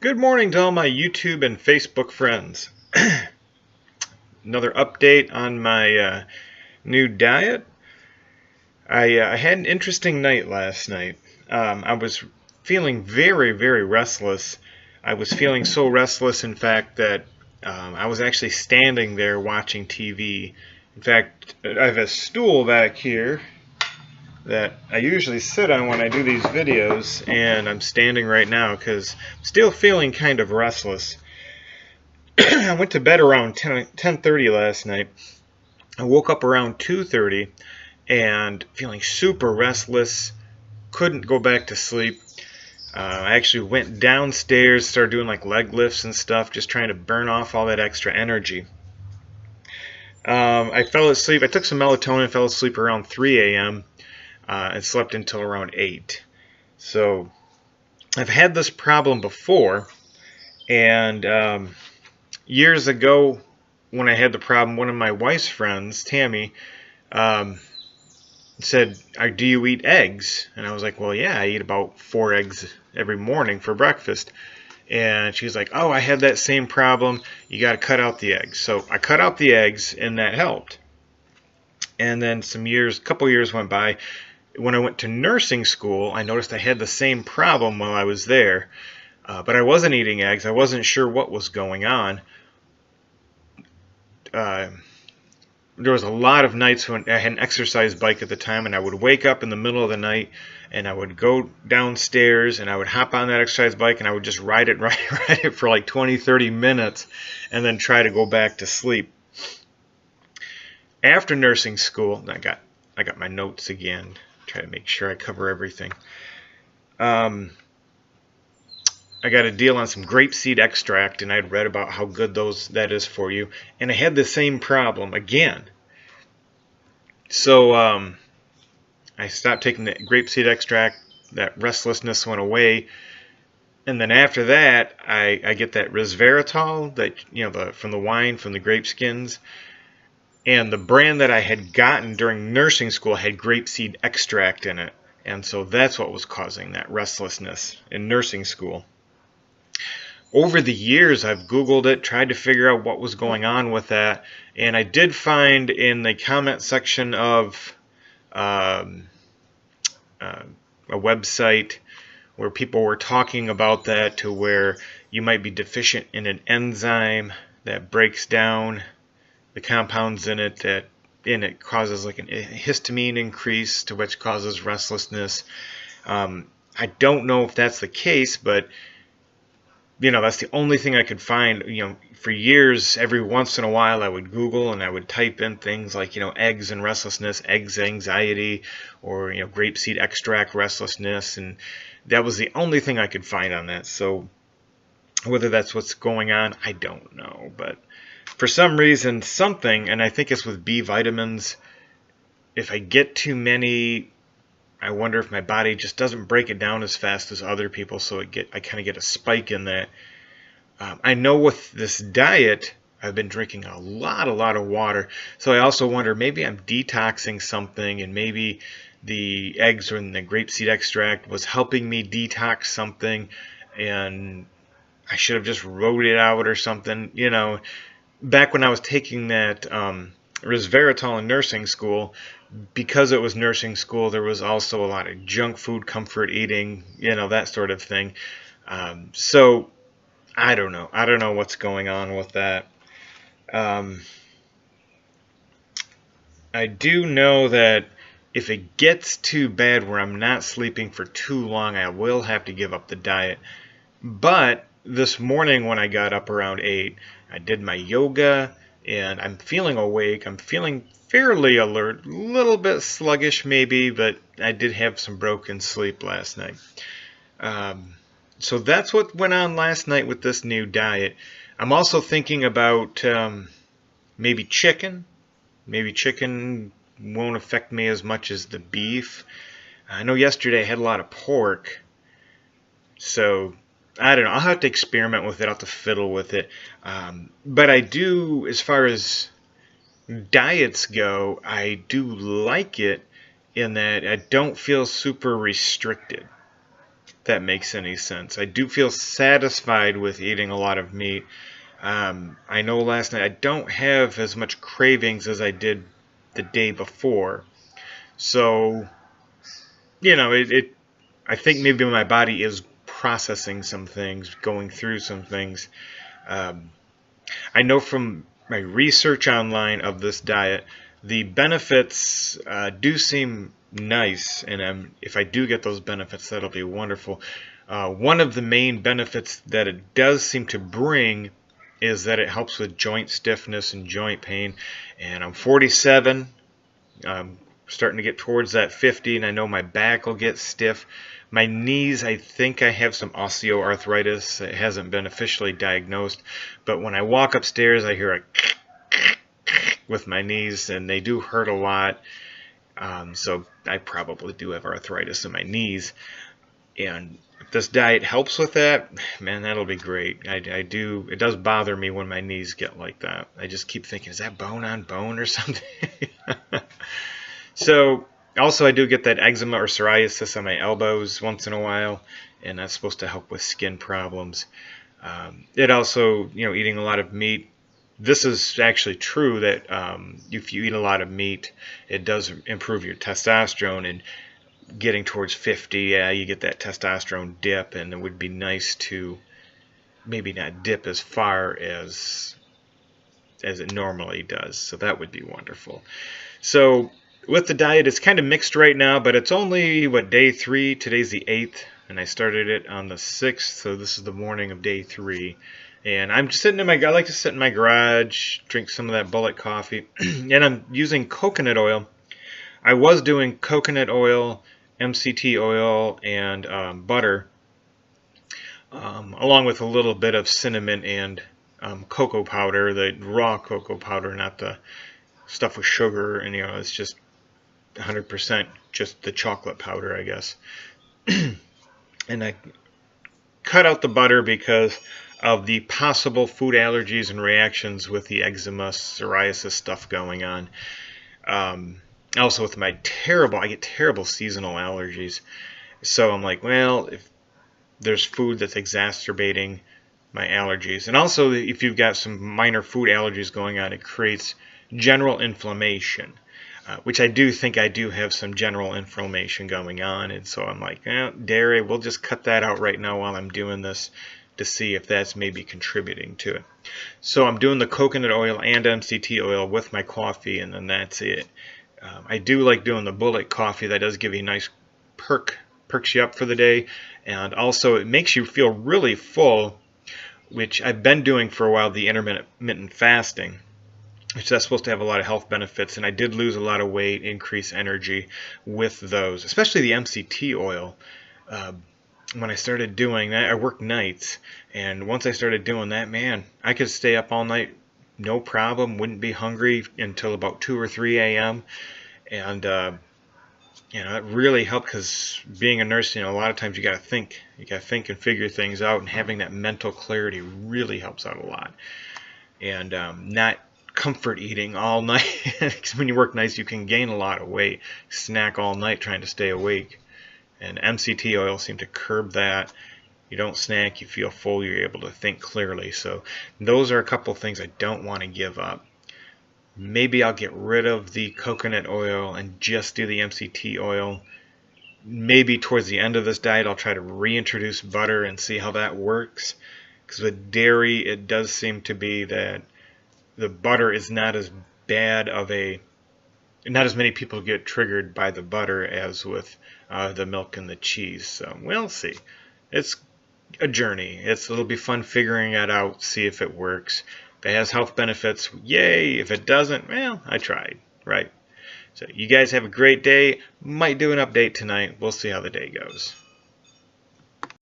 Good morning to all my YouTube and Facebook friends. Another update on my new diet. I had an interesting night last night. I was feeling very, very restless. I was feeling so restless, in fact, that I was actually standing there watching TV. In fact, I have a stool back here that I usually sit on when I do these videos, and I'm standing right now because I'm still feeling kind of restless. I went to bed around 10:30 last night. I woke up around 2:30 and feeling super restless, couldn't go back to sleep. I actually went downstairs, started doing like leg lifts and stuff, just trying to burn off all that extra energy. I fell asleep. I took some melatonin, fell asleep around 3 a.m. And slept until around 8. So I've had this problem before, and years ago when I had the problem, one of my wife's friends, Tammy, said, "Do you eat eggs?" And I was like, "Well, yeah, I eat about 4 eggs every morning for breakfast." And she was like, "Oh, I had that same problem. You got to cut out the eggs." So I cut out the eggs, and that helped. And then a couple years went by. When I went to nursing school, I noticed I had the same problem while I was there. But I wasn't eating eggs. I wasn't sure what was going on. There was a lot of nights when I had an exercise bike at the time, and I would wake up in the middle of the night, and I would go downstairs, and I would hop on that exercise bike, and I would just ride it for like 20, 30 minutes, and then try to go back to sleep. After nursing school, I got my notes again. Try to make sure I cover everything. I got a deal on some grapeseed extract, and I'd read about how good that is for you. And I had the same problem again. So I stopped taking the grapeseed extract. That restlessness went away. And then after that, I get that resveratrol, that from the wine, from the grape skins. And the brand that I had gotten during nursing school had grapeseed extract in it. And so that's what was causing that restlessness in nursing school. Over the years, I've Googled it, tried to figure out what was going on with that, and I did find in the comment section of a website where people were talking about that, to where you might be deficient in an enzyme that breaks down the compounds in it, that causes like a histamine increase, to which causes restlessness. I don't know if that's the case, but that's the only thing I could find. For years, every once in a while, I would Google and I would type in things like, eggs and restlessness, eggs anxiety, or, grapeseed extract restlessness, and that was the only thing I could find on that. So whether that's what's going on, I don't know. But for some reason, and I think it's with B vitamins, if I get too many, I wonder if my body just doesn't break it down as fast as other people, so I kind of get a spike in that. I know with this diet, I've been drinking a lot of water, so I also wonder, maybe I'm detoxing something, and maybe the eggs or the grapeseed extract was helping me detox something, and I should have just wrote it out or something. Back when I was taking that resveratrol in nursing school, because it was nursing school, there was also a lot of junk food, comfort eating, that sort of thing. So I don't know. I don't know what's going on with that. I do know that if it gets too bad where I'm not sleeping for too long, I will have to give up the diet. But this morning when I got up around 8, I did my yoga, and I'm feeling awake. I'm feeling fairly alert, a little bit sluggish maybe, but I did have some broken sleep last night. So that's what went on last night with this new diet. I'm also thinking about maybe chicken. Maybe chicken won't affect me as much as the beef. I know yesterday I had a lot of pork, so I don't know. I'll have to experiment with it. I'll have to fiddle with it. But I do, as far as diets go, I do like it in that I don't feel super restricted. that makes any sense. I do feel satisfied with eating a lot of meat. I know last night I don't have as much cravings as I did the day before. So, I think maybe my body is processing some things, going through some things. Um, I know from my research online of this diet, the benefits do seem nice, and if I do get those benefits, that'll be wonderful. One of the main benefits that it does seem to bring is that it helps with joint stiffness and joint pain. And I'm 47. I'm starting to get towards that 50, and I know my back will get stiff. My knees, I think I have some osteoarthritis. It hasn't been officially diagnosed, but when I walk upstairs, I hear a with my knees, and they do hurt a lot. So I probably do have arthritis in my knees, and if this diet helps with that, man, that'll be great. I do. It does bother me when my knees get like that. I just keep thinking, is that bone on bone or something? So also I do get that eczema or psoriasis on my elbows once in a while, and that's supposed to help with skin problems. It also, eating a lot of meat. This is actually true that if you eat a lot of meat, it does improve your testosterone, and getting towards 50, yeah, you get that testosterone dip, and it would be nice to maybe not dip as far as it normally does. So that would be wonderful. So with the diet, it's kind of mixed right now, but it's only, day 3? Today's the 8th, and I started it on the 6th, so this is the morning of day 3. And I'm just sitting I like to sit in my garage, drink some of that bullet coffee, and I'm using coconut oil. I was doing coconut oil, MCT oil, and butter, along with a little bit of cinnamon and cocoa powder, the raw cocoa powder, not the stuff with sugar, and it's just 100% just the chocolate powder, I guess. And I cut out the butter because of the possible food allergies and reactions with the eczema, psoriasis stuff going on. Also with I get terrible seasonal allergies. So I'm like, well, if there's food that's exacerbating my allergies. And also, if you've got some minor food allergies going on, it creates general inflammation, which I do think I do have some general inflammation going on. And so I'm like, dairy, we'll just cut that out right now while I'm doing this to see if that's maybe contributing to it. So I'm doing the coconut oil and MCT oil with my coffee, and then that's it. I do like doing the bullet coffee. That does give you a nice perks you up for the day, and also it makes you feel really full, which I've been doing for a while, the intermittent fasting, which that's supposed to have a lot of health benefits, and I did lose a lot of weight, increase energy with those, especially the MCT oil. When I started doing that, I worked nights, and once I started doing that, man, I could stay up all night, no problem, wouldn't be hungry until about 2 or 3 a.m., and it really helped, because being a nurse, a lot of times you got to think and figure things out, and having that mental clarity really helps out a lot. And not comfort eating all night, because when you work nights, you can gain a lot of weight, snack all night trying to stay awake. And MCT oil seemed to curb that. You don't snack, you feel full, you're able to think clearly. So those are a couple things I don't want to give up. Maybe I'll get rid of the coconut oil and just do the MCT oil. Maybe towards the end of this diet, I'll try to reintroduce butter and see how that works. Because with dairy, it does seem to be that the butter is not as bad of not as many people get triggered by the butter as with the milk and the cheese. So we'll see. It's a journey. It'll be fun figuring it out, see if it works. If it has health benefits, yay. If it doesn't, well, I tried, right? So you guys have a great day. Might do an update tonight. We'll see how the day goes.